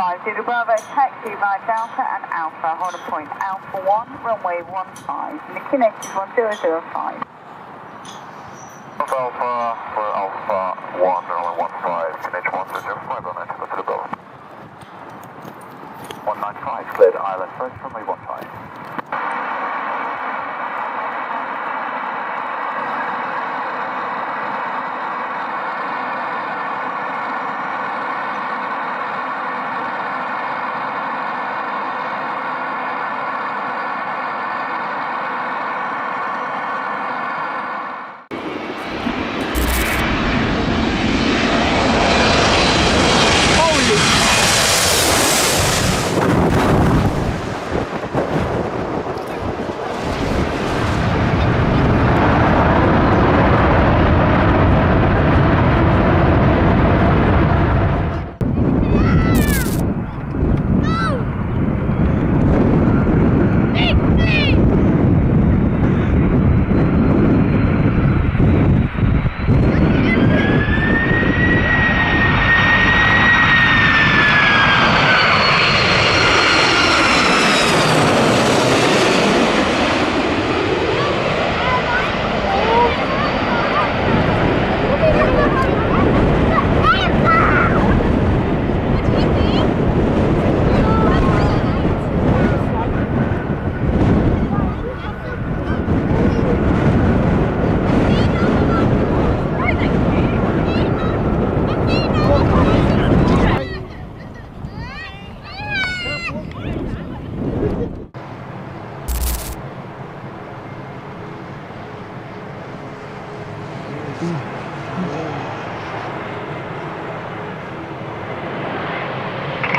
Zulu Bravo, taxi by Delta and Alpha, hold point Alpha 1, runway 15, Nikinetis 1005. Alpha for Alpha 1, runway 15, Kinetic 1005, on to the Bravo. 195, cleared island first, runway 15.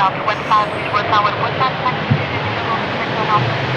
Southwest 5, please, 1 hour, 1 time, taxi, 0, 0, 6,